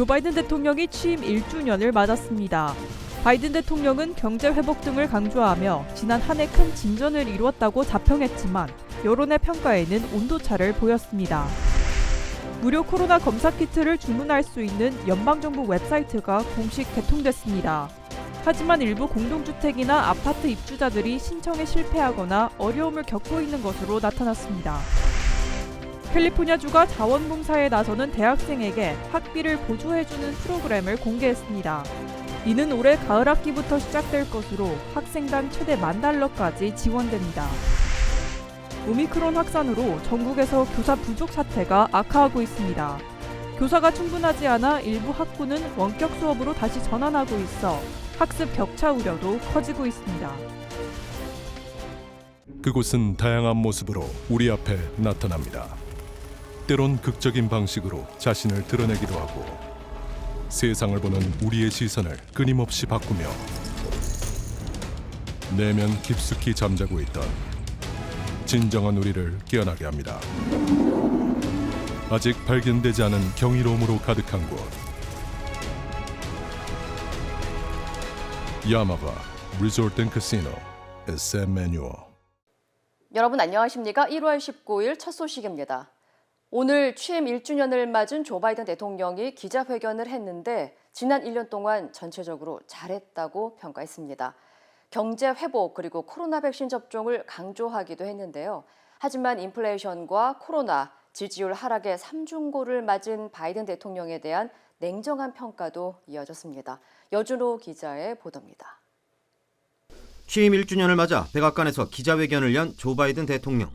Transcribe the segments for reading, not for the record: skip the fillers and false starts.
조 바이든 대통령이 취임 1주년을 맞았습니다. 바이든 대통령은 경제 회복 등을 강조하며 지난 한 해 큰 진전을 이루었다고 자평했지만 여론의 평가에는 온도차를 보였습니다. 무료 코로나 검사 키트를 주문할 수 있는 연방정부 웹사이트가 공식 개통됐습니다. 하지만 일부 공동주택이나 아파트 입주자들이 신청에 실패하거나 어려움을 겪고 있는 것으로 나타났습니다. 캘리포니아주가 자원봉사에 나서는 대학생에게 학비를 보조해주는 프로그램을 공개했습니다. 이는 올해 가을 학기부터 시작될 것으로 학생당 최대 $10,000까지 지원됩니다. 오미크론 확산으로 전국에서 교사 부족 사태가 악화하고 있습니다. 교사가 충분하지 않아 일부 학부는 원격 수업으로 다시 전환하고 있어 학습 격차 우려도 커지고 있습니다. 그곳은 다양한 모습으로 우리 앞에 나타납니다. 때론 극적인 방식으로 자신을 드러내기도 하고 세상을 보는 우리의 시선을 끊임없이 바꾸며 내면 깊숙이 잠자고 있던 진정한 우리를 깨어나게 합니다. 아직 발견되지 않은 경이로움으로 가득한 곳, 야마가 리조트 앤 카시노 SM 매뉴얼. 여러분 안녕하십니까? 1월 19일 첫 소식입니다. 오늘 취임 1주년을 맞은 조 바이든 대통령이 기자회견을 했는데 지난 1년 동안 전체적으로 잘했다고 평가했습니다. 경제 회복 그리고 코로나 백신 접종을 강조하기도 했는데요. 하지만 인플레이션과 코로나, 지지율 하락의 삼중고를 맞은 바이든 대통령에 대한 냉정한 평가도 이어졌습니다. 여준호 기자의 보도입니다. 취임 1주년을 맞아 백악관에서 기자회견을 연 조 바이든 대통령.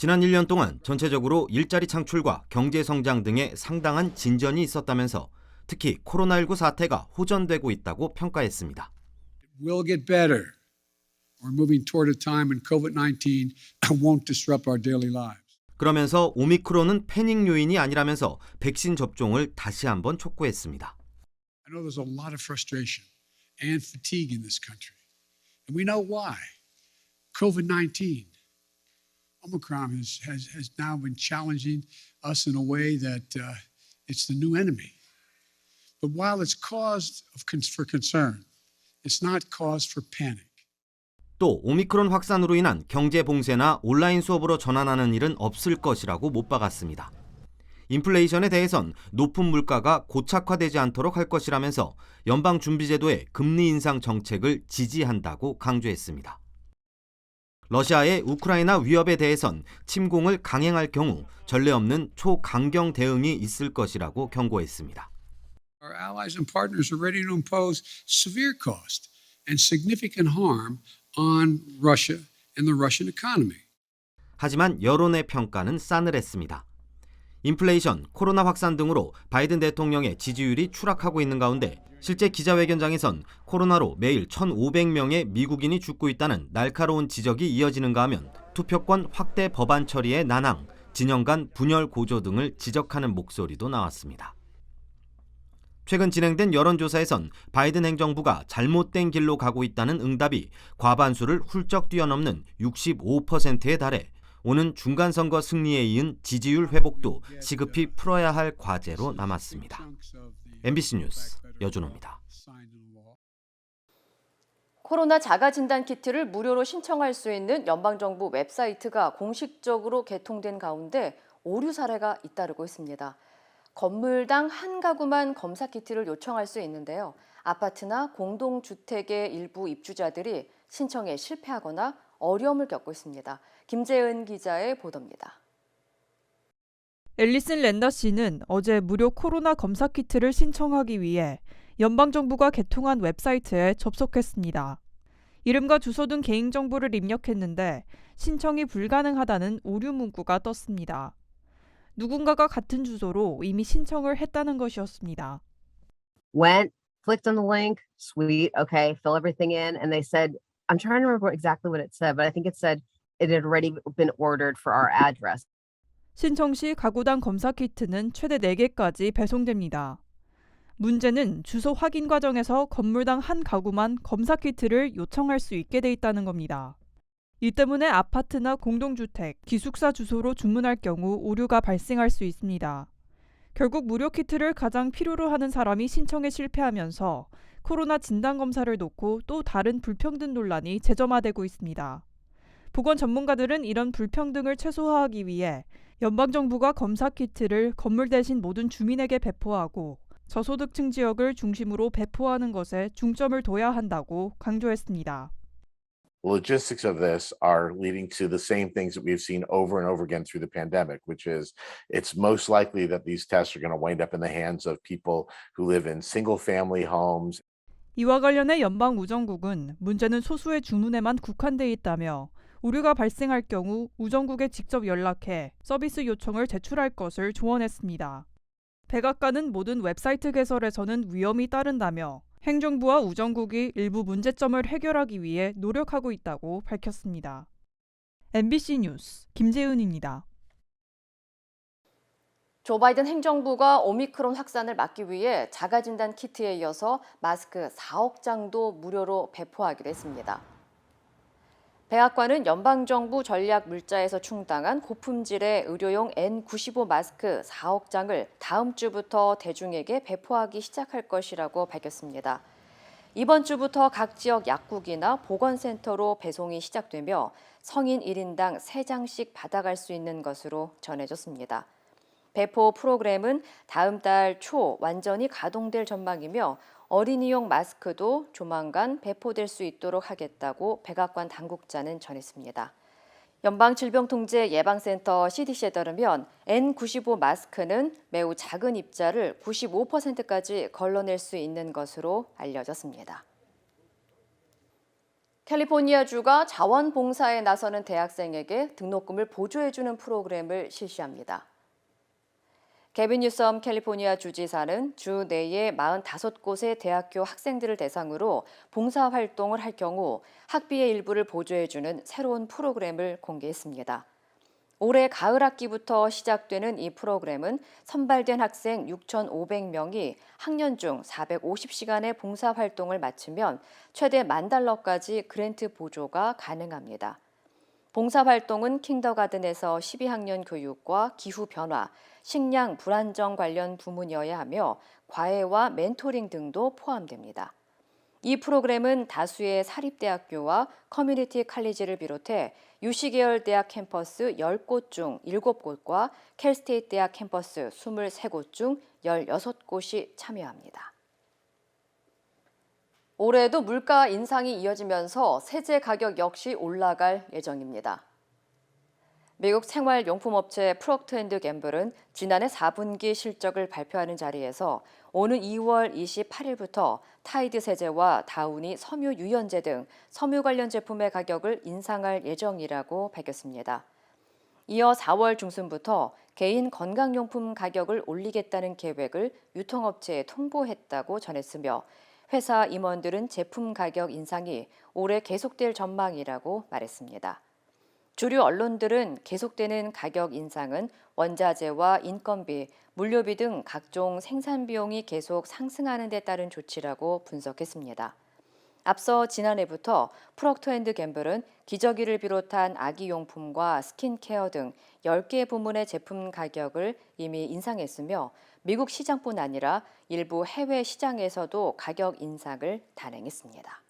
지난 1년 동안 전체적으로 일자리 창출과 경제 성장 등의 상당한 진전이 있었다면서 특히 코로나19 사태가 호전되고 있다고 평가했습니다. We'll get better. We're moving toward a time when COVID-19 won't disrupt our daily lives. 그러면서 오미크론은 패닉 요인이 아니라면서 백신 접종을 다시 한번 촉구했습니다. I know there's a lot of frustration and fatigue in this country. And we know why. COVID-19, Omicron has now been challenging us in a way that it's the new enemy. But while it's cause for concern, it's not cause for panic. 또 오미크론 확산으로 인한 경제 봉쇄나 온라인 수업으로 전환하는 일은 없을 것이라고 못 박았습니다. 인플레이션에 대해선 높은 물가가 고착화되지 않도록 할 것이라면서 연방준비제도의 금리 인상 정책을 지지한다고 강조했습니다. 러시아의 우크라이나 위협에 대해선 침공을 강행할 경우 전례 없는 초강경 대응이 있을 것이라고 경고했습니다. Our allies and partners are ready to impose severe cost and significant harm on Russia and the Russian economy. 하지만 여론의 평가는 싸늘했습니다. 인플레이션, 코로나 확산 등으로 바이든 대통령의 지지율이 추락하고 있는 가운데 실제 기자회견장에선 코로나로 매일 1,500명의 미국인이 죽고 있다는 날카로운 지적이 이어지는가 하면 투표권 확대 법안 처리의 난항, 진영 간 분열 고조 등을 지적하는 목소리도 나왔습니다. 최근 진행된 여론조사에선 바이든 행정부가 잘못된 길로 가고 있다는 응답이 과반수를 훌쩍 뛰어넘는 65%에 달해 오는 중간선거 승리에 이은 지지율 회복도 시급히 풀어야 할 과제로 남았습니다. MBC 뉴스 여준호입니다. 코로나 자가진단 키트를 무료로 신청할 수 있는 연방정부 웹사이트가 공식적으로 개통된 가운데 오류 사례가 잇따르고 있습니다. 건물당 한 가구만 검사 키트를 요청할 수 있는데요. 아파트나 공동주택의 일부 입주자들이 신청에 실패하거나 어려움을 겪고 있습니다. 김재은 기자의 보도입니다. 앨리슨 랜더 씨는 어제 무료 코로나 검사 키트를 신청하기 위해 연방정부가 개통한 웹사이트에 접속했습니다. 이름과 주소 등 개인정보를 입력했는데 신청이 불가능하다는 오류 문구가 떴습니다. 누군가가 같은 주소로 이미 신청을 했다는 것이었습니다. Went, clicked on the link, sweet, okay, fill everything in, and they said, I'm trying to remember exactly what it said, but I think it said it had already been ordered for our address. 신청 시 가구당 검사 키트는 최대 4개까지 배송됩니다. 문제는 주소 확인 과정에서 건물당 한 가구만 검사 키트를 요청할 수 있게 돼 있다는 겁니다. 이 때문에 아파트나 공동주택, 기숙사 주소로 주문할 경우 오류가 발생할 수 있습니다. 결국 무료 키트를 가장 필요로 하는 사람이 신청에 실패하면서 코로나 진단 검사를 놓고 또 다른 불평등 논란이 재점화되고 있습니다. 보건 전문가들은 이런 불평등을 최소화하기 위해 연방정부가 검사 키트를 건물 대신 모든 주민에게 배포하고 저소득층 지역을 중심으로 배포하는 것에 중점을 둬야 한다고 강조했습니다. Logistics of this are leading to the same things that we've seen over and over again through the pandemic, which is it's most likely that these tests are going to wind up in the hands of people who live in single family homes. 이와 관련해 연방우정국은 문제는 소수의 주문에만 국한돼 있다며 오류가 발생할 경우 우정국에 직접 연락해 서비스 요청을 제출할 것을 조언했습니다. 백악관은 모든 웹사이트 개설에서는 위험이 따른다며 행정부와 우정국이 일부 문제점을 해결하기 위해 노력하고 있다고 밝혔습니다. MBC 뉴스 김재은입니다. 조 바이든 행정부가 오미크론 확산을 막기 위해 자가진단 키트에 이어서 마스크 4억 장도 무료로 배포하기로 했습니다. 백악관은 연방정부 전략 물자에서 충당한 고품질의 의료용 N95 마스크 4억 장을 다음 주부터 대중에게 배포하기 시작할 것이라고 밝혔습니다. 이번 주부터 각 지역 약국이나 보건센터로 배송이 시작되며 성인 1인당 3장씩 받아갈 수 있는 것으로 전해졌습니다. 배포 프로그램은 다음 달 초 완전히 가동될 전망이며 어린이용 마스크도 조만간 배포될 수 있도록 하겠다고 백악관 당국자는 전했습니다. 연방질병통제예방센터 CDC에 따르면 N95 마스크는 매우 작은 입자를 95%까지 걸러낼 수 있는 것으로 알려졌습니다. 캘리포니아주가 자원봉사에 나서는 대학생에게 등록금을 보조해주는 프로그램을 실시합니다. 게빈 뉴섬 캘리포니아 주지사는 주 내에 45곳의 대학교 학생들을 대상으로 봉사활동을 할 경우 학비의 일부를 보조해주는 새로운 프로그램을 공개했습니다. 올해 가을 학기부터 시작되는 이 프로그램은 선발된 학생 6,500명이 학년 중 450시간의 봉사활동을 마치면 최대 $10,000까지 그랜트 보조가 가능합니다. 봉사활동은 킹더가든에서 12학년 교육과 기후변화, 식량 불안정 관련 부문이어야 하며 과외와 멘토링 등도 포함됩니다. 이 프로그램은 다수의 사립대학교와 커뮤니티 칼리지를 비롯해 유시 계열 대학 캠퍼스 10곳 중 7곳과 캘스테이트 대학 캠퍼스 23곳 중 16곳이 참여합니다. 올해도 물가 인상이 이어지면서 세제 가격 역시 올라갈 예정입니다. 미국 생활용품업체 프록터앤드갬블은 지난해 4분기 실적을 발표하는 자리에서 오는 2월 28일부터 타이드 세제와 다우니 섬유 유연제 등 섬유 관련 제품의 가격을 인상할 예정이라고 밝혔습니다. 이어 4월 중순부터 개인 건강용품 가격을 올리겠다는 계획을 유통업체에 통보했다고 전했으며 회사 임원들은 제품 가격 인상이 올해 계속될 전망이라고 말했습니다. 주류 언론들은 계속되는 가격 인상은 원자재와 인건비, 물류비 등 각종 생산 비용이 계속 상승하는 데 따른 조치라고 분석했습니다. 앞서 지난해부터 프록터앤드갬블은 기저귀를 비롯한 아기용품과 스킨케어 등 10개 부문의 제품 가격을 이미 인상했으며 미국 시장뿐 아니라 일부 해외 시장에서도 가격 인상을 단행했습니다.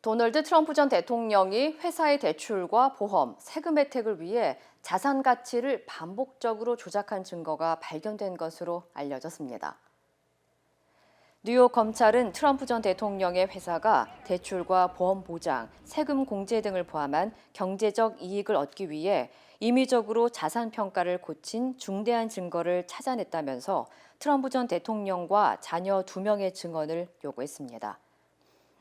도널드 트럼프 전 대통령이 회사의 대출과 보험, 세금 혜택을 위해 자산 가치를 반복적으로 조작한 증거가 발견된 것으로 알려졌습니다. 뉴욕 검찰은 트럼프 전 대통령의 회사가 대출과 보험 보장, 세금 공제 등을 포함한 경제적 이익을 얻기 위해 임의적으로 자산 평가를 고친 중대한 증거를 찾아냈다면서 트럼프 전 대통령과 자녀 2명의 증언을 요구했습니다.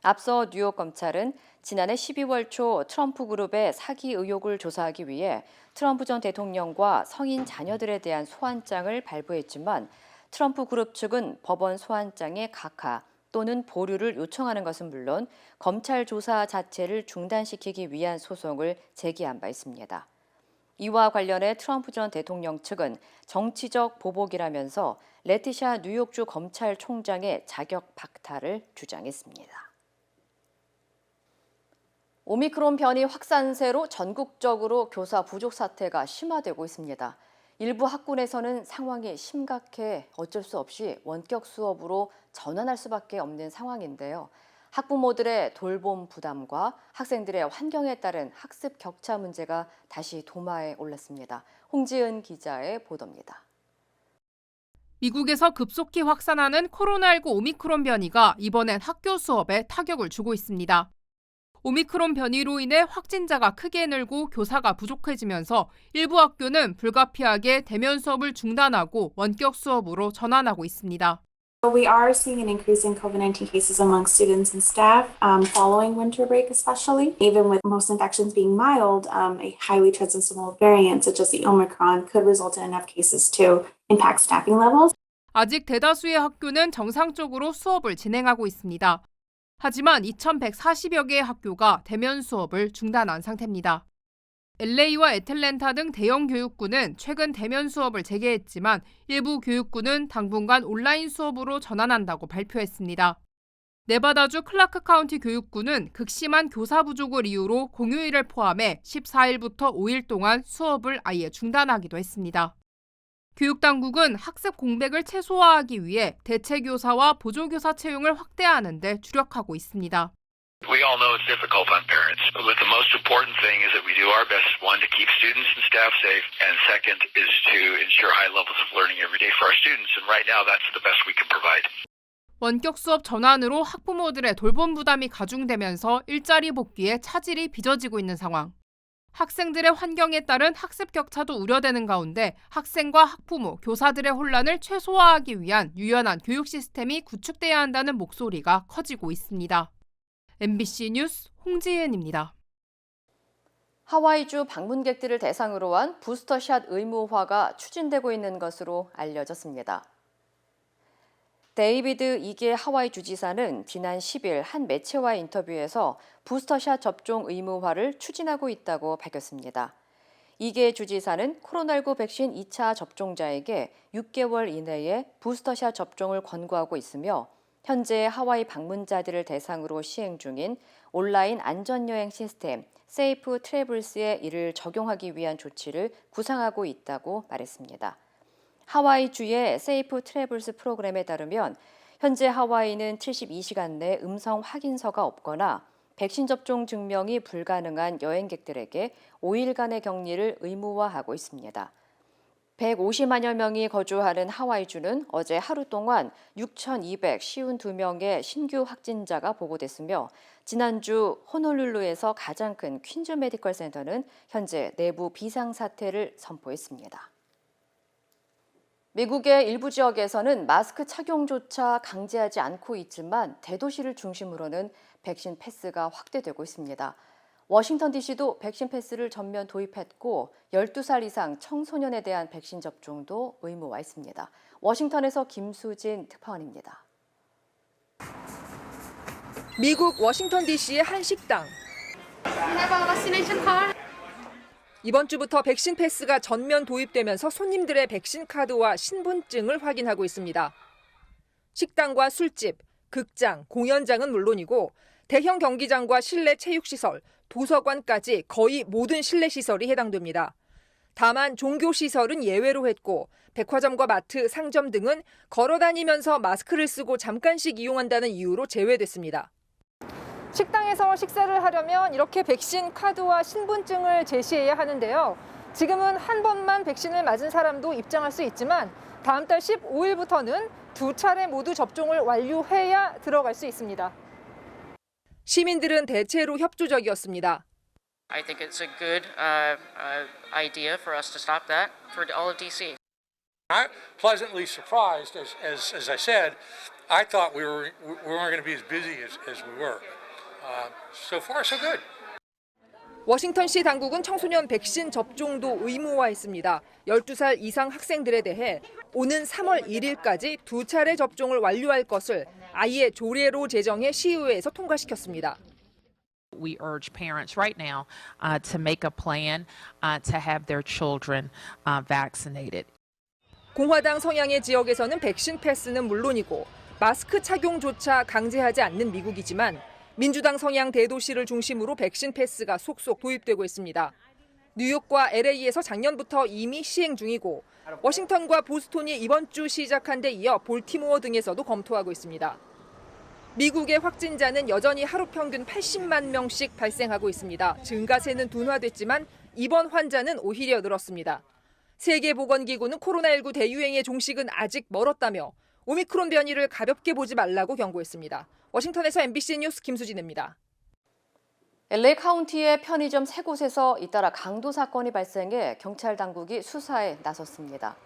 앞서 뉴욕 검찰은 지난해 12월 초 트럼프 그룹의 사기 의혹을 조사하기 위해 트럼프 전 대통령과 성인 자녀들에 대한 소환장을 발부했지만 트럼프 그룹 측은 법원 소환장의 각하 또는 보류를 요청하는 것은 물론 검찰 조사 자체를 중단시키기 위한 소송을 제기한 바 있습니다. 이와 관련해 트럼프 전 대통령 측은 정치적 보복이라면서 레티샤 뉴욕주 검찰총장의 자격 박탈을 주장했습니다. 오미크론 변이 확산세로 전국적으로 교사 부족 사태가 심화되고 있습니다. 일부 학군에서는 상황이 심각해 어쩔 수 없이 원격 수업으로 전환할 수밖에 없는 상황인데요. 학부모들의 돌봄 부담과 학생들의 환경에 따른 학습 격차 문제가 다시 도마에 올랐습니다. 홍지은 기자의 보도입니다. 미국에서 급속히 확산하는 코로나19 오미크론 변이가 이번엔 학교 수업에 타격을 주고 있습니다. 오미크론 변이로 인해 확진자가 크게 늘고 교사가 부족해지면서 일부 학교는 불가피하게 대면 수업을 중단하고 원격 수업으로 전환하고 있습니다. We are seeing an increase in COVID-19 cases among students and staff following winter break especially. Even with most infections being mild, a highly transmissible variant such as the Omicron could result in enough cases to impact staffing levels. 아직 대다수의 학교는 정상적으로 수업을 진행하고 있습니다. 하지만 2,140여 개의 학교가 대면 수업을 중단한 상태입니다. LA와 애틀랜타 등 대형 교육구는 최근 대면 수업을 재개했지만 일부 교육구는 당분간 온라인 수업으로 전환한다고 발표했습니다. 네바다주 클라크 카운티 교육구는 극심한 교사 부족을 이유로 공휴일을 포함해 14일부터 5일 동안 수업을 아예 중단하기도 했습니다. 교육당국은 학습 공백을 최소화하기 위해 대체교사와 보조교사 채용을 확대하는 데 주력하고 있습니다. We all know it's difficult on parents, but the most important thing is that we do our best, one, to keep students and staff safe, and second is to ensure high levels of learning every day for our students, and right now that's the best we can provide. 원격 수업 전환으로 학부모들의 돌봄 부담이 가중되면서 일자리 복귀에 차질이 빚어지고 있는 상황. 학생들의 환경에 따른 학습 격차도 우려되는 가운데 학생과 학부모, 교사들의 혼란을 최소화하기 위한 유연한 교육 시스템이 구축돼야 한다는 목소리가 커지고 있습니다. MBC 뉴스 홍지은입니다. 하와이주 방문객들을 대상으로 한 부스터샷 의무화가 추진되고 있는 것으로 알려졌습니다. 데이비드 이게 하와이 주지사는 지난 10일 한 매체와의 인터뷰에서 부스터샷 접종 의무화를 추진하고 있다고 밝혔습니다. 이게 주지사는 코로나19 백신 2차 접종자에게 6개월 이내에 부스터샷 접종을 권고하고 있으며 현재 하와이 방문자들을 대상으로 시행 중인 온라인 안전여행 시스템 세이프 트래블스에 이를 적용하기 위한 조치를 구상하고 있다고 말했습니다. 하와이주의 세이프 트래블스 프로그램에 따르면 현재 하와이는 72시간 내 음성 확인서가 없거나 백신 접종 증명이 불가능한 여행객들에게 5일간의 격리를 의무화하고 있습니다. 150만여 명이 거주하는 하와이주는 어제 하루 동안 6,252명의 신규 확진자가 보고됐으며 지난주 호놀룰루에서 가장 큰 퀸즈 메디컬 센터는 현재 내부 비상사태를 선포했습니다. 미국의 일부 지역에서는 마스크 착용조차 강제하지 않고 있지만 대도시를 중심으로는 백신 패스가 확대되고 있습니다. 워싱턴 DC도 백신 패스를 전면 도입했고 12살 이상 청소년에 대한 백신 접종도 의무화했습니다. 워싱턴에서 김수진 특파원입니다. 미국 워싱턴 DC의 한 식당. 이번 주부터 백신 패스가 전면 도입되면서 손님들의 백신 카드와 신분증을 확인하고 있습니다. 식당과 술집, 극장, 공연장은 물론이고 대형 경기장과 실내 체육시설, 도서관까지 거의 모든 실내 시설이 해당됩니다. 다만 종교시설은 예외로 했고 백화점과 마트, 상점 등은 걸어다니면서 마스크를 쓰고 잠깐씩 이용한다는 이유로 제외됐습니다. 식당에서 식사를 하려면 이렇게 백신 카드와 신분증을 제시해야 하는데요. 지금은 한 번만 백신을 맞은 사람도 입장할 수 있지만 다음 달 15일부터는 2차례 모두 접종을 완료해야 들어갈 수 있습니다. 시민들은 대체로 협조적이었습니다. I think it's a good idea for us to stop that for all of DC. I'm pleasantly surprised, as I said. I thought we weren't going to be as busy as we were. So far, so good. 워싱턴시 당국은 청소년 백신 접종도 의무화했습니다. 12살 이상 학생들에 대해 오는 3월 1일까지 2차례 접종을 완료할 것을 아예 조례로 제정해 시의회에서 통과시켰습니다. We urge parents right now to make a plan to have their children vaccinated. 공화당 성향의 지역에서는 백신 패스는 물론이고 마스크 착용조차 강제하지 않는 미국이지만 민주당 성향 대도시를 중심으로 백신 패스가 속속 도입되고 있습니다. 뉴욕과 LA에서 작년부터 이미 시행 중이고 워싱턴과 보스톤이 이번 주 시작한 데 이어 볼티모어 등에서도 검토하고 있습니다. 미국의 확진자는 여전히 하루 평균 80만 명씩 발생하고 있습니다. 증가세는 둔화됐지만 입원 환자는 오히려 늘었습니다. 세계보건기구는 코로나19 대유행의 종식은 아직 멀었다며 오미크론 변이를 가볍게 보지 말라고 경고했습니다. 워싱턴에서 MBC 뉴스 김수진입니다. LA 카운티의 편의점 3곳에서 잇따라 강도 사건이 발생해 경찰 당국이 수사에 나섰습니다.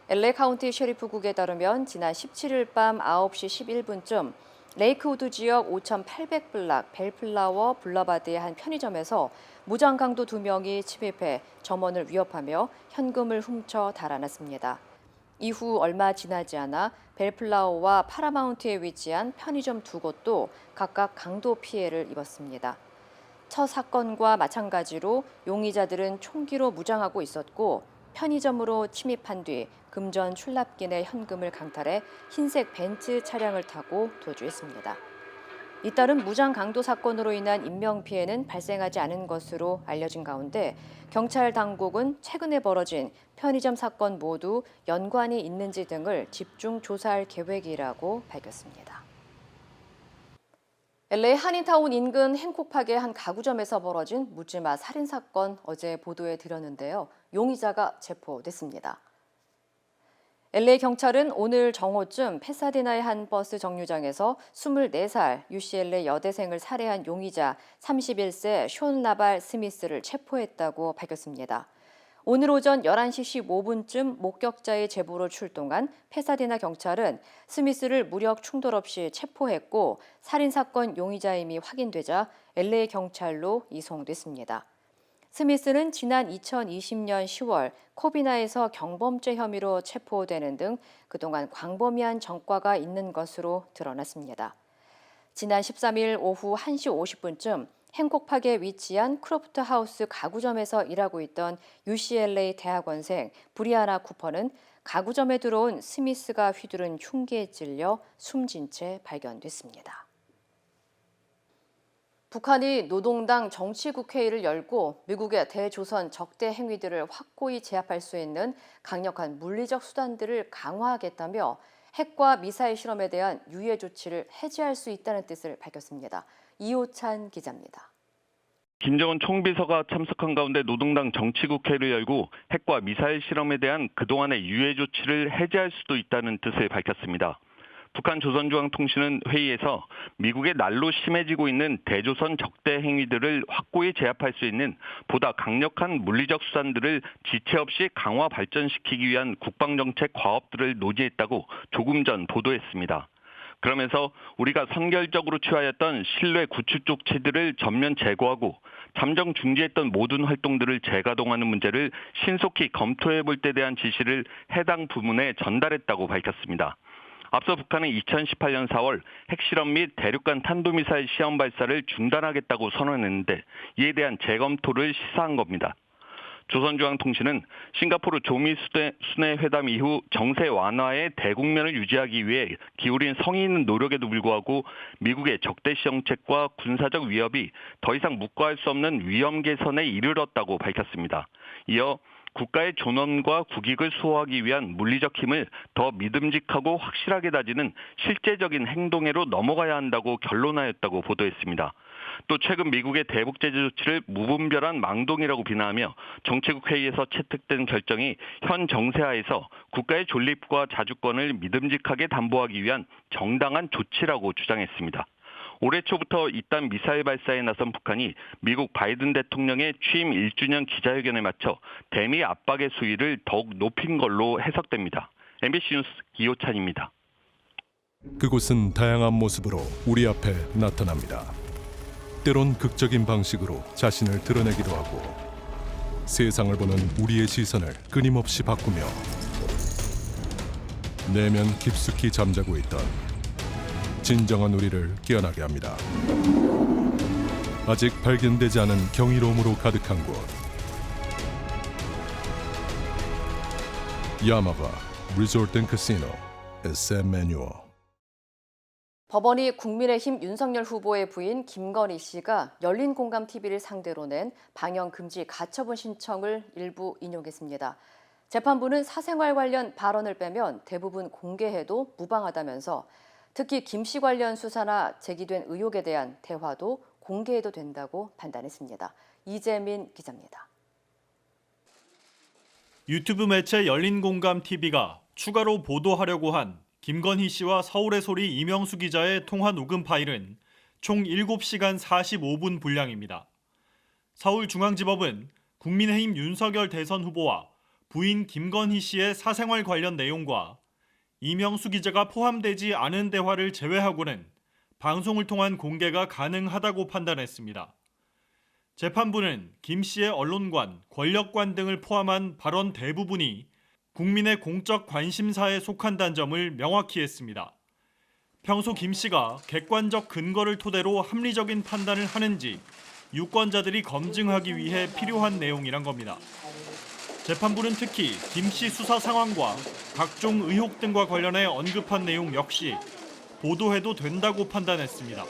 LA 카운티 셰리프국에 따르면 지난 17일 밤 9시 11분쯤 레이크우드 지역 5800블락 벨플라워 블러바드의 한 편의점에서 무장강도 2명이 침입해 점원을 위협하며 현금을 훔쳐 달아났습니다. 이후 얼마 지나지 않아 벨플라워와 파라마운트에 위치한 편의점 2곳도 각각 강도 피해를 입었습니다. 첫 사건과 마찬가지로 용의자들은 총기로 무장하고 있었고 편의점으로 침입한 뒤 금전 출납기 내 현금을 강탈해 흰색 벤츠 차량을 타고 도주했습니다. 잇따른 무장 강도 사건으로 인한 인명피해는 발생하지 않은 것으로 알려진 가운데 경찰 당국은 최근에 벌어진 편의점 사건 모두 연관이 있는지 등을 집중 조사할 계획이라고 밝혔습니다. LA 한인타운 인근 행콕팍의 한 가구점에서 벌어진 묻지마 살인 사건 어제 보도해 드렸는데요. 용의자가 체포됐습니다. LA 경찰은 오늘 정오쯤 패사디나의 한 버스 정류장에서 24살 UCLA 여대생을 살해한 용의자 31세 숀 라발 스미스를 체포했다고 밝혔습니다. 오늘 오전 11시 15분쯤 목격자의 제보로 출동한 패사디나 경찰은 스미스를 무력 충돌 없이 체포했고 살인사건 용의자임이 확인되자 LA 경찰로 이송됐습니다. 스미스는 지난 2020년 10월 코비나에서 경범죄 혐의로 체포되는 등 그동안 광범위한 전과가 있는 것으로 드러났습니다. 지난 13일 오후 1시 50분쯤 행콕팍에 위치한 크로프트 하우스 가구점에서 일하고 있던 UCLA 대학원생 브리아나 쿠퍼는 가구점에 들어온 스미스가 휘두른 흉기에 찔려 숨진 채 발견됐습니다. 북한이 노동당 정치국회의를 열고 미국의 대조선 적대 행위들을 확고히 제압할 수 있는 강력한 물리적 수단들을 강화하겠다며 핵과 미사일 실험에 대한 유예 조치를 해제할 수 있다는 뜻을 밝혔습니다. 이호찬 기자입니다. 김정은 총비서가 참석한 가운데 노동당 정치국회를 열고 핵과 미사일 실험에 대한 그동안의 유예 조치를 해제할 수도 있다는 뜻을 밝혔습니다. 북한 조선중앙통신은 회의에서 미국의 날로 심해지고 있는 대조선 적대 행위들을 확고히 제압할 수 있는 보다 강력한 물리적 수단들을 지체 없이 강화 발전시키기 위한 국방정책 과업들을 논의했다고 조금 전 보도했습니다. 그러면서 우리가 선결적으로 취하였던 신뢰 구축 조치들을 전면 제거하고 잠정 중지했던 모든 활동들을 재가동하는 문제를 신속히 검토해 볼 때 대한 지시를 해당 부문에 전달했다고 밝혔습니다. 앞서 북한은 2018년 4월 핵실험 및 대륙간 탄도미사일 시험 발사를 중단하겠다고 선언했는데 이에 대한 재검토를 시사한 겁니다. 조선중앙통신은 싱가포르 조미 순회 회담 이후 정세 완화의 대국면을 유지하기 위해 기울인 성의 있는 노력에도 불구하고 미국의 적대시 정책과 군사적 위협이 더 이상 묵과할 수 없는 위험 개선에 이르렀다고 밝혔습니다. 이어 국가의 존엄과 국익을 수호하기 위한 물리적 힘을 더 믿음직하고 확실하게 다지는 실제적인 행동으로 넘어가야 한다고 결론하였다고 보도했습니다. 또 최근 미국의 대북 제재 조치를 무분별한 망동이라고 비난하며 정치국 회의에서 채택된 결정이 현 정세하에서 국가의 존립과 자주권을 믿음직하게 담보하기 위한 정당한 조치라고 주장했습니다. 올해 초부터 이딴 미사일 발사에 나선 북한이 미국 바이든 대통령의 취임 1주년 기자회견에 맞춰 대미 압박의 수위를 더욱 높인 걸로 해석됩니다. MBC 뉴스 이호찬입니다. 그곳은 다양한 모습으로 우리 앞에 나타납니다. 때론 극적인 방식으로 자신을 드러내기도 하고 세상을 보는 우리의 시선을 끊임없이 바꾸며 내면 깊숙이 잠자고 있던 진정한 우리를 깨어나게 합니다. 아직 발견되지 않은 경이로움으로 가득한 곳. 야마바 리조트 앤 카시노 SM 매뉴얼. 법원이 국민의힘 윤석열 후보의 부인 김건희 씨가 열린공감TV를 상대로 낸 방영금지 가처분 신청을 일부 인용했습니다. 재판부는 사생활 관련 발언을 빼면 대부분 공개해도 무방하다면서 특히 김 씨 관련 수사나 제기된 의혹에 대한 대화도 공개해도 된다고 판단했습니다. 이재민 기자입니다. 유튜브 매체 열린공감TV가 추가로 보도하려고 한 김건희 씨와 서울의 소리 이명수 기자의 통화 녹음 파일은 총 7시간 45분 분량입니다. 서울중앙지법은 국민의힘 윤석열 대선 후보와 부인 김건희 씨의 사생활 관련 내용과 이명수 기자가 포함되지 않은 대화를 제외하고는 방송을 통한 공개가 가능하다고 판단했습니다. 재판부는 김 씨의 언론관, 권력관 등을 포함한 발언 대부분이 국민의 공적 관심사에 속한다는 점을 명확히 했습니다. 평소 김 씨가 객관적 근거를 토대로 합리적인 판단을 하는지 유권자들이 검증하기 위해 필요한 내용이란 겁니다. 재판부는 특히 김 씨 수사 상황과 각종 의혹 등과 관련해 언급한 내용 역시 보도해도 된다고 판단했습니다.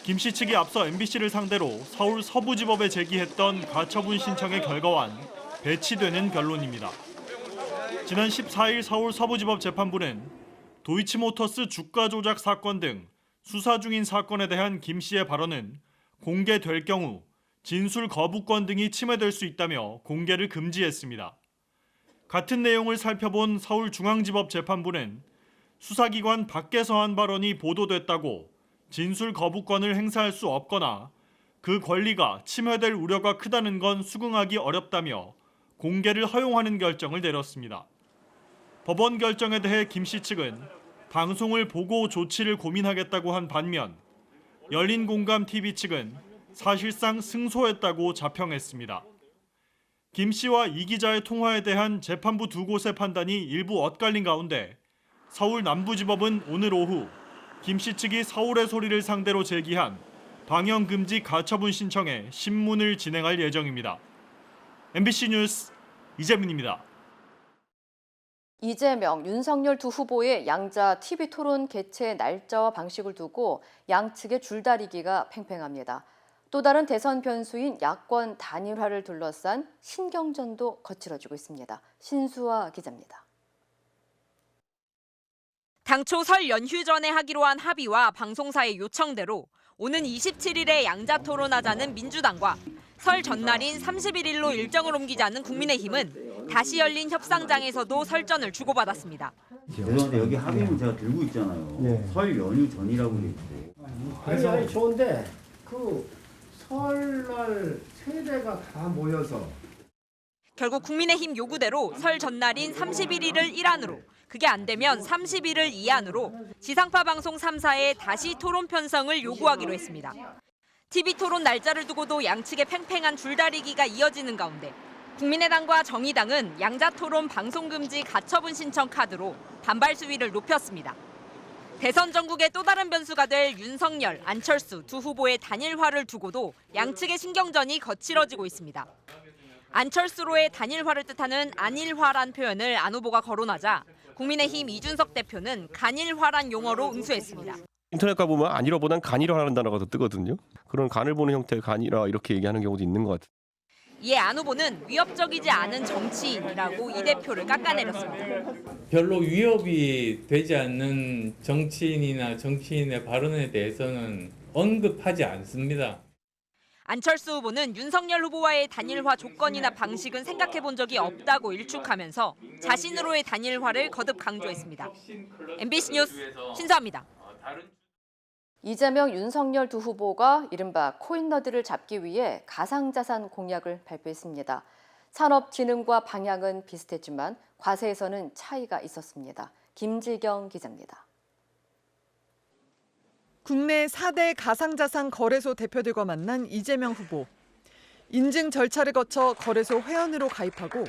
김 씨 측이 앞서 MBC를 상대로 서울 서부지법에 제기했던 가처분 신청의 결과와는 배치되는 결론입니다. 지난 14일 서울 서부지법 재판부는 도이치모터스 주가 조작 사건 등 수사 중인 사건에 대한 김 씨의 발언은 공개될 경우 진술 거부권 등이 침해될 수 있다며 공개를 금지했습니다. 같은 내용을 살펴본 서울중앙지법 재판부는 수사기관 밖에서 한 발언이 보도됐다고 진술 거부권을 행사할 수 없거나 그 권리가 침해될 우려가 크다는 건 수긍하기 어렵다며 공개를 허용하는 결정을 내렸습니다. 법원 결정에 대해 김 씨 측은 방송을 보고 조치를 고민하겠다고 한 반면 열린공감TV 측은 사실상 승소했다고 자평했습니다. 김 씨와 이 기자의 통화에 대한 재판부 두 곳의 판단이 일부 엇갈린 가운데 서울 남부지법은 오늘 오후 김 씨 측이 서울의 소리를 상대로 제기한 방영금지 가처분 신청에 심문을 진행할 예정입니다. MBC 뉴스 이재민입니다. 이재명, 윤석열 두 후보의 양자 TV 토론 개최 날짜와 방식을 두고 양측의 줄다리기가 팽팽합니다. 또 다른 대선 변수인 야권 단일화를 둘러싼 신경전도 거칠어지고 있습니다. 신수아 기자입니다. 당초 설 연휴 전에 하기로 한 합의와 방송사의 요청대로 오는 27일에 양자 토론하자는 민주당과 설 전날인 31일로 일정을 옮기자는 국민의힘은 다시 열린 협상장에서도 설전을 주고받았습니다. 죄송한데 여기 합의문 제가 들고 있잖아요. 네. 설 연휴 전이라고 돼 있고. 아니 좋은데 그 설날 세대가 다 모여서 결국 국민의힘 요구대로 설 전날인 31일을 일환으로 그게 안 되면 30일을 이안으로 지상파 방송 3사에 다시 토론 편성을 요구하기로 했습니다. TV 토론 날짜를 두고도 양측의 팽팽한 줄다리기가 이어지는 가운데 국민의당과 정의당은 양자 토론 방송 금지 가처분 신청 카드로 반발 수위를 높였습니다. 대선 전국의 또 다른 변수가 될 윤석열, 안철수 두 후보의 단일화를 두고도 양측의 신경전이 거칠어지고 있습니다. 안철수로의 단일화를 뜻하는 안일화란 표현을 안 후보가 거론하자 국민의힘 이준석 대표는 간일화란 용어로 응수했습니다. 인터넷 가보면 안일화보단 간일화라는 단어가 더 뜨거든요. 그런 간을 보는 형태의 간일화 이렇게 얘기하는 경우도 있는 것 같아요. 이에 안 후보는 위협적이지 않은 정치인이라고 이 대표를 깎아내렸습니다. 별로 위협이 되지 않는 정치인이나 정치인의 발언에 대해서는 언급하지 않습니다. 안철수 후보는 윤석열 후보와의 단일화 조건이나 방식은 생각해 본 적이 없다고 일축하면서 자신으로의 단일화를 거듭 강조했습니다. MBC 뉴스 신수아입니다. 이재명, 윤석열 두 후보가 이른바 코인너드를 잡기 위해 가상자산 공약을 발표했습니다. 산업진흥과 방향은 비슷했지만 과세에서는 차이가 있었습니다. 김지경 기자입니다. 국내 4대 가상자산 거래소 대표들과 만난 이재명 후보. 인증 절차를 거쳐 거래소 회원으로 가입하고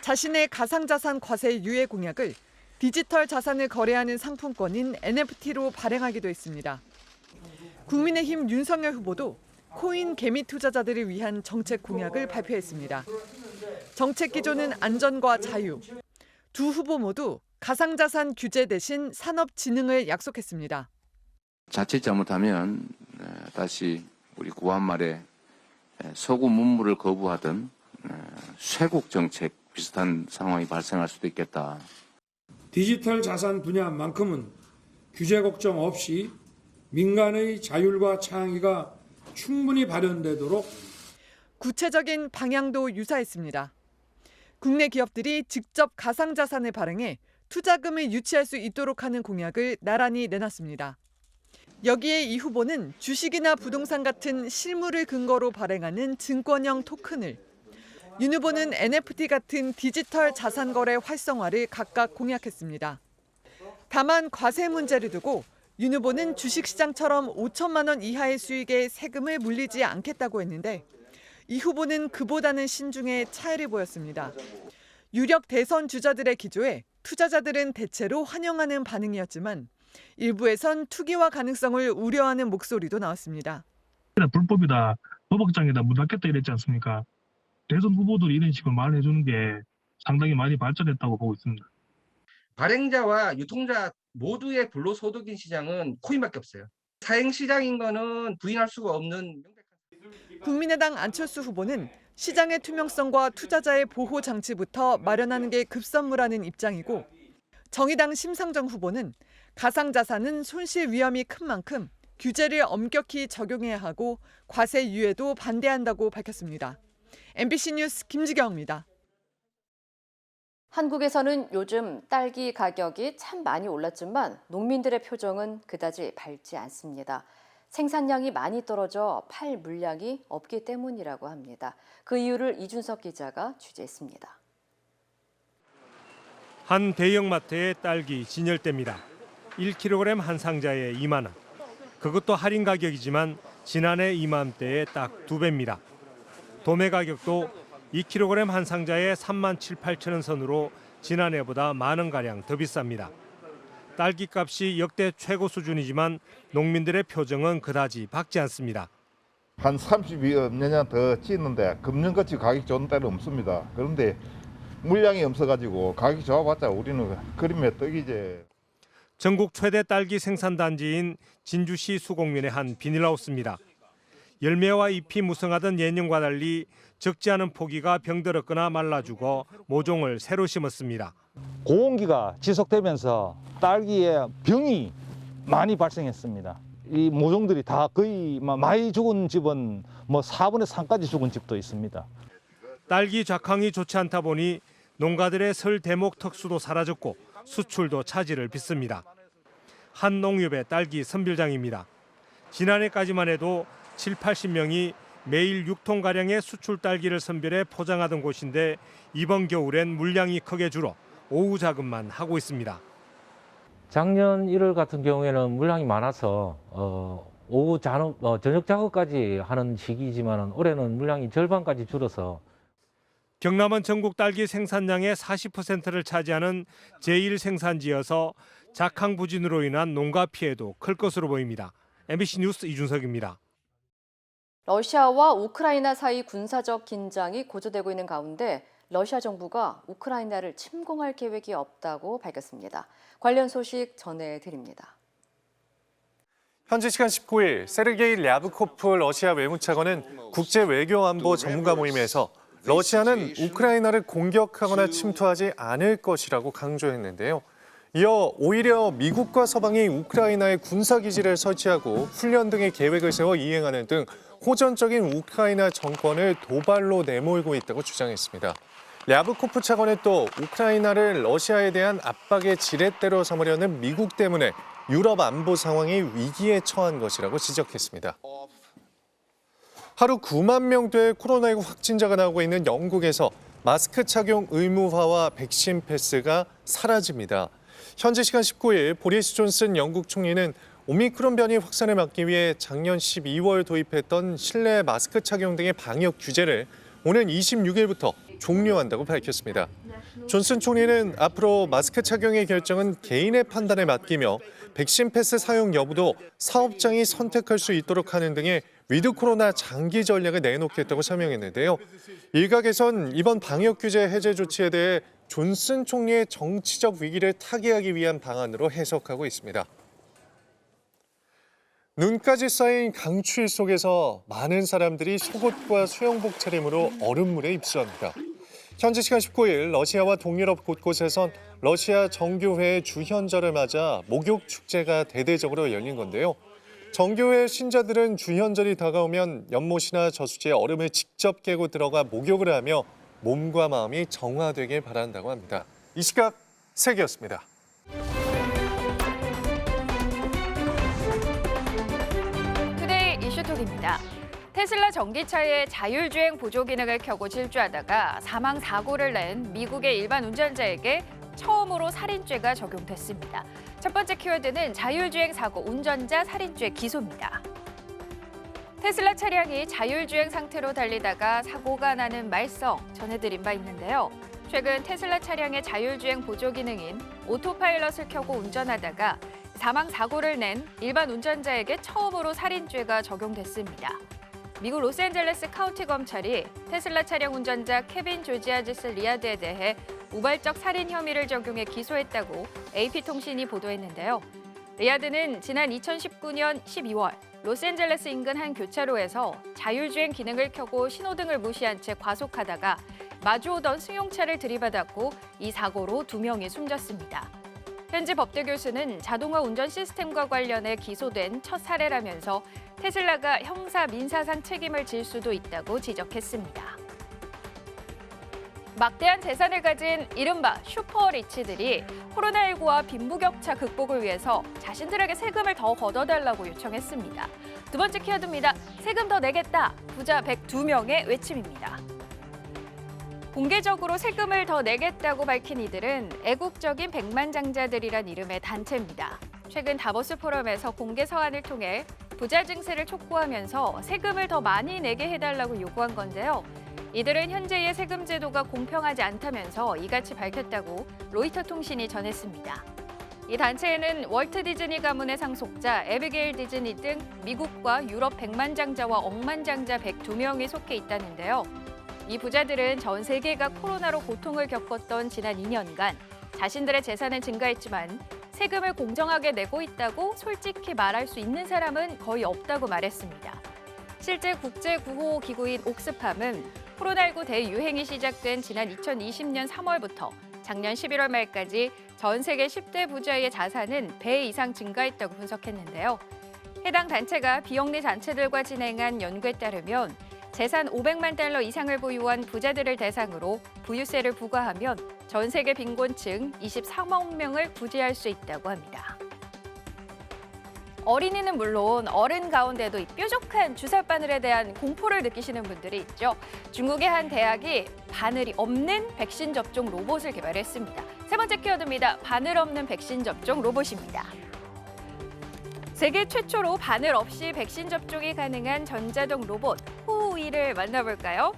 자신의 가상자산 과세 유예 공약을 디지털 자산을 거래하는 상품권인 NFT로 발행하기도 했습니다. 국민의힘 윤석열 후보도 코인 개미 투자자들을 위한 정책 공약을 발표했습니다. 정책 기조는 안전과 자유. 두 후보 모두 가상자산 규제 대신 산업 진흥을 약속했습니다. 자칫 잘못하면 다시 우리 구한 말에 소금 문물을 거부하던 쇄국 정책 비슷한 상황이 발생할 수도 있겠다. 디지털 자산 분야만큼은 규제 걱정 없이 민간의 자율과 창의가 충분히 발현되도록 구체적인 방향도 유사했습니다. 국내 기업들이 직접 가상자산을 발행해 투자금을 유치할 수 있도록 하는 공약을 나란히 내놨습니다. 여기에 이 후보는 주식이나 부동산 같은 실물을 근거로 발행하는 증권형 토큰을, 윤 후보는 NFT 같은 디지털 자산 거래 활성화를 각각 공약했습니다. 다만 과세 문제를 두고 윤 후보는 주식시장처럼 5천만 원 이하의 수익에 세금을 물리지 않겠다고 했는데 이 후보는 그보다는 신중해 차이를 보였습니다. 유력 대선 주자들의 기조에 투자자들은 대체로 환영하는 반응이었지만 일부에선 투기화 가능성을 우려하는 목소리도 나왔습니다. 불법이다, 도박장이다, 문 닫겠다 이랬지 않습니까? 대선 후보들이 이런 식으로 말을 해주는 게 상당히 많이 발전했다고 보고 있습니다. 발행자와 유통자 모두의 불로소득인 시장은 코인밖에 없어요. 사행시장인 거는 부인할 수가 없는. 국민의당 안철수 후보는 시장의 투명성과 투자자의 보호 장치부터 마련하는 게 급선무라는 입장이고, 정의당 심상정 후보는 가상자산은 손실 위험이 큰 만큼 규제를 엄격히 적용해야 하고 과세 유예도 반대한다고 밝혔습니다. MBC 뉴스 김지경입니다. 한국에서는 요즘 딸기 가격이 참 많이 올랐지만 농민들의 표정은 그다지 밝지 않습니다. 생산량이 많이 떨어져 팔 물량이 없기 때문이라고 합니다. 그 이유를 이준석 기자가 취재했습니다. 한 대형마트의 딸기 진열대입니다. 1kg 한 상자에 2만 원. 그것도 할인 가격이지만 지난해 이맘때의 딱 2배입니다. 도매 가격도 2kg 한 상자에 3만 7, 8천 원 선으로 지난해보다 만 원가량 더 비쌉니다. 딸기 값이 역대 최고 수준이지만 농민들의 표정은 그다지 밝지 않습니다. 한 30여 년 더 찌는데 금년같이 가격이 좋은 때는 없습니다. 그런데 물량이 없어가지고 가격이 좋아봤자 우리는 그림의 떡이지. 전국 최대 딸기 생산 단지인 진주시 수곡면의 한 비닐하우스입니다. 열매와 잎이 무성하던 예년과 달리 적지 않은 포기가 병들었거나 말라 죽어 모종을 새로 심었습니다. 고온기가 지속되면서 딸기에 병이 많이 발생했습니다. 이 모종들이 다 거의 많이 죽은 집은 4분의 3까지 죽은 집도 있습니다. 딸기 작황이 좋지 않다 보니 농가들의 설 대목 특수도 사라졌고 수출도 차질을 빚습니다. 한 농협의 딸기 선별장입니다. 지난해까지만 해도 7, 80명이 매일 6톤가량의 수출 딸기를 선별해 포장하던 곳인데 이번 겨울엔 물량이 크게 줄어 오후 작업만 하고 있습니다. 작년 1월 같은 경우에는 물량이 많아서 오후 저녁 작업까지 하는 시기지만 올해는 물량이 절반까지 줄어서. 경남은 전국 딸기 생산량의 40%를 차지하는 제1생산지여서 작황 부진으로 인한 농가 피해도 클 것으로 보입니다. MBC 뉴스 이준석입니다. 러시아와 우크라이나 사이 군사적 긴장이 고조되고 있는 가운데 러시아 정부가 우크라이나를 침공할 계획이 없다고 밝혔습니다. 관련 소식 전해드립니다. 현지 시간 19일 세르게이 랴브코프 러시아 외무차관은 국제외교안보 전문가 모임에서 러시아는 우크라이나를 공격하거나 침투하지 않을 것이라고 강조했는데요. 이어 오히려 미국과 서방이 우크라이나에 군사기지를 설치하고 훈련 등의 계획을 세워 이행하는 등 호전적인 우크라이나 정권을 도발로 내몰고 있다고 주장했습니다. 랴브코프 차관은 또 우크라이나를 러시아에 대한 압박의 지렛대로 삼으려는 미국 때문에 유럽 안보 상황이 위기에 처한 것이라고 지적했습니다. 하루 9만 명대의 코로나19 확진자가 나오고 있는 영국에서 마스크 착용 의무화와 백신 패스가 사라집니다. 현지 시간 19일 보리스 존슨 영국 총리는 오미크론 변이 확산을 막기 위해 작년 12월 도입했던 실내 마스크 착용 등의 방역 규제를 오는 26일부터 종료한다고 밝혔습니다. 존슨 총리는 앞으로 마스크 착용의 결정은 개인의 판단에 맡기며 백신 패스 사용 여부도 사업장이 선택할 수 있도록 하는 등의 위드 코로나 장기 전략을 내놓겠다고 설명했는데요. 일각에선 이번 방역 규제 해제 조치에 대해 존슨 총리의 정치적 위기를 타개하기 위한 방안으로 해석하고 있습니다. 눈까지 쌓인 강추위 속에서 많은 사람들이 속옷과 수영복 차림으로 얼음물에 입수합니다. 현지 시간 19일 러시아와 동유럽 곳곳에선 러시아 정교회의 주현절을 맞아 목욕 축제가 대대적으로 열린 건데요. 정교회 신자들은 주현절이 다가오면 연못이나 저수지에 얼음을 직접 깨고 들어가 목욕을 하며 몸과 마음이 정화되길 바란다고 합니다. 이 시각 세계였습니다. 투데이 이슈톡입니다. 테슬라 전기차의 자율주행 보조 기능을 켜고 질주하다가 사망 사고를 낸 미국의 일반 운전자에게 처음으로 살인죄가 적용됐습니다. 첫 번째 키워드는 자율주행 사고 운전자 살인죄 기소입니다. 테슬라 차량이 자율주행 상태로 달리다가 사고가 나는 말썽 전해드린 바 있는데요. 최근 테슬라 차량의 자율주행 보조 기능인 오토파일럿을 켜고 운전하다가 사망 사고를 낸 일반 운전자에게 처음으로 살인죄가 적용됐습니다. 미국 로스앤젤레스 카운티 검찰이 테슬라 차량 운전자 케빈 조지아지스 리아드에 대해 우발적 살인 혐의를 적용해 기소했다고 AP통신이 보도했는데요. 리아드는 지난 2019년 12월 로스앤젤레스 인근 한 교차로에서 자율주행 기능을 켜고 신호등을 무시한 채 과속하다가 마주오던 승용차를 들이받았고 이 사고로 2명이 숨졌습니다. 현지 법대 교수는 자동화 운전 시스템과 관련해 기소된 첫 사례라면서 테슬라가 형사 민사상 책임을 질 수도 있다고 지적했습니다. 막대한 재산을 가진 이른바 슈퍼리치들이 코로나19와 빈부격차 극복을 위해서 자신들에게 세금을 더 걷어달라고 요청했습니다. 두 번째 키워드입니다. 세금 더 내겠다. 부자 102명의 외침입니다. 공개적으로 세금을 더 내겠다고 밝힌 이들은 애국적인 백만장자들이란 이름의 단체입니다. 최근 다보스 포럼에서 공개 서한을 통해 부자 증세를 촉구하면서 세금을 더 많이 내게 해달라고 요구한 건데요. 이들은 현재의 세금 제도가 공평하지 않다면서 이같이 밝혔다고 로이터 통신이 전했습니다. 이 단체에는 월트 디즈니 가문의 상속자 에비게일 디즈니 등 미국과 유럽 백만장자와 억만장자 102명이 속해 있다는데요. 이 부자들은 전 세계가 코로나로 고통을 겪었던 지난 2년간 자신들의 재산은 증가했지만 세금을 공정하게 내고 있다고 솔직히 말할 수 있는 사람은 거의 없다고 말했습니다. 실제 국제구호기구인 옥스팜은 코로나19 대유행이 시작된 지난 2020년 3월부터 작년 11월 말까지 전 세계 10대 부자의 자산은 배 이상 증가했다고 분석했는데요. 해당 단체가 비영리 단체들과 진행한 연구에 따르면 재산 500만 달러 이상을 보유한 부자들을 대상으로 부유세를 부과하면 전 세계 빈곤층 23억 명을 구제할 수 있다고 합니다. 어린이는 물론 어른 가운데도 이 뾰족한 주사바늘에 대한 공포를 느끼시는 분들이 있죠. 중국의 한 대학이 바늘이 없는 백신 접종 로봇을 개발했습니다. 세 번째 키워드입니다. 바늘 없는 백신 접종 로봇입니다. 세계 최초로 바늘 없이 백신 접종이 가능한 전자동 로봇 후우이를 만나볼까요?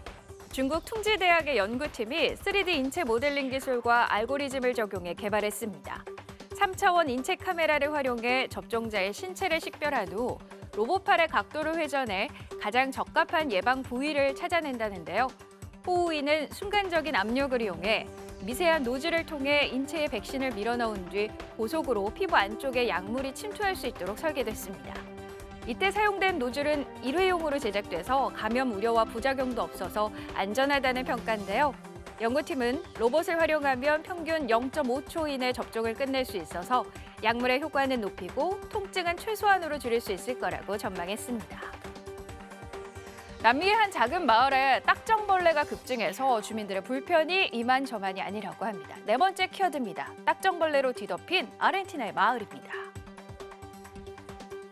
중국 퉁지대학의 연구팀이 3D 인체 모델링 기술과 알고리즘을 적용해 개발했습니다. 3차원 인체 카메라를 활용해 접종자의 신체를 식별한 후 로봇팔의 각도를 회전해 가장 적합한 예방 부위를 찾아낸다는데요. 호우이는 순간적인 압력을 이용해 미세한 노즐을 통해 인체에 백신을 밀어넣은 뒤 고속으로 피부 안쪽에 약물이 침투할 수 있도록 설계됐습니다. 이때 사용된 노즐은 일회용으로 제작돼서 감염 우려와 부작용도 없어서 안전하다는 평가인데요. 연구팀은 로봇을 활용하면 평균 0.5초 이내 접종을 끝낼 수 있어서 약물의 효과는 높이고 통증은 최소한으로 줄일 수 있을 거라고 전망했습니다. 남미의 한 작은 마을에 딱정벌레가 급증해서 주민들의 불편이 이만저만이 아니라고 합니다. 네 번째 키워드입니다. 딱정벌레로 뒤덮인 아르헨티나의 마을입니다.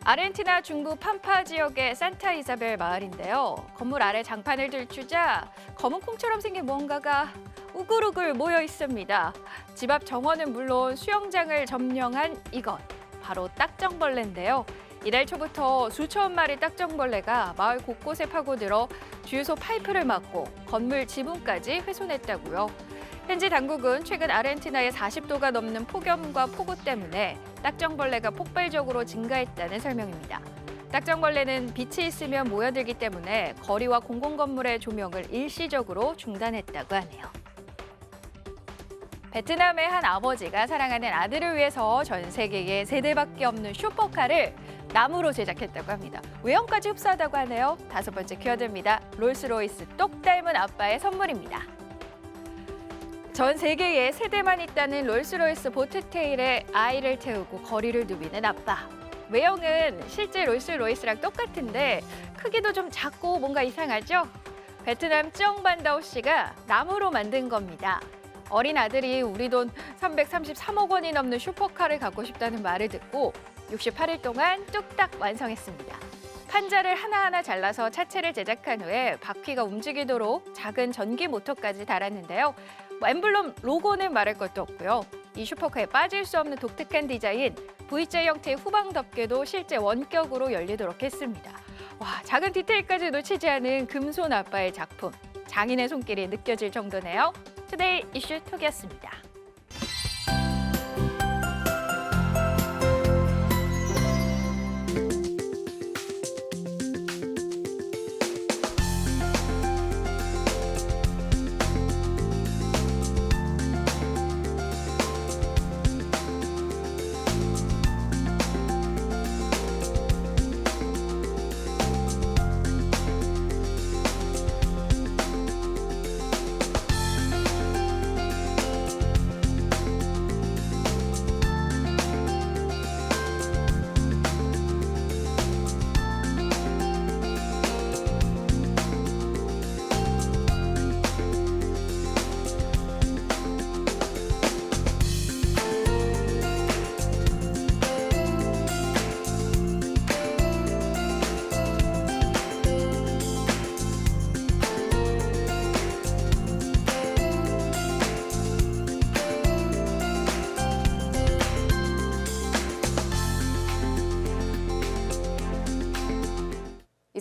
아르헨티나 중부 판파 지역의 산타 이사벨 마을인데요. 건물 아래 장판을 들추자 검은 콩처럼 생긴 뭔가가 우글우글 모여 있습니다. 집 앞 정원은 물론 수영장을 점령한 이것, 바로 딱정벌레인데요. 이달 초부터 수천 마리 딱정벌레가 마을 곳곳에 파고들어 주유소 파이프를 막고 건물 지붕까지 훼손했다고요. 현지 당국은 최근 아르헨티나의 40도가 넘는 폭염과 폭우 때문에 딱정벌레가 폭발적으로 증가했다는 설명입니다. 딱정벌레는 빛이 있으면 모여들기 때문에 거리와 공공건물의 조명을 일시적으로 중단했다고 하네요. 베트남의 한 아버지가 사랑하는 아들을 위해서 전 세계에 3대밖에 없는 슈퍼카를 나무로 제작했다고 합니다. 외형까지 흡사하다고 하네요. 5번째 키워드입니다. 롤스로이스 똑 닮은 아빠의 선물입니다. 전 세계에 3대만 있다는 롤스로이스 보트테일에 아이를 태우고 거리를 누비는 아빠. 외형은 실제 롤스로이스랑 똑같은데 크기도 좀 작고 뭔가 이상하죠? 베트남 쩌옹반다오 씨가 나무로 만든 겁니다. 어린 아들이 우리 돈 333억 원이 넘는 슈퍼카를 갖고 싶다는 말을 듣고 68일 동안 뚝딱 완성했습니다. 판자를 하나하나 잘라서 차체를 제작한 후에 바퀴가 움직이도록 작은 전기 모터까지 달았는데요. 엠블럼 로고는 말할 것도 없고요. 이 슈퍼카에 빠질 수 없는 독특한 디자인, V자 형태의 후방 덮개도 실제 원격으로 열리도록 했습니다. 와, 작은 디테일까지 놓치지 않은 금손 아빠의 작품. 장인의 손길이 느껴질 정도네요. 투데이 이슈 톡이었습니다.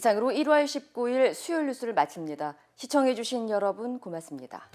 이상으로 1월 19일 수요일 뉴스를 마칩니다. 시청해주신 여러분 고맙습니다.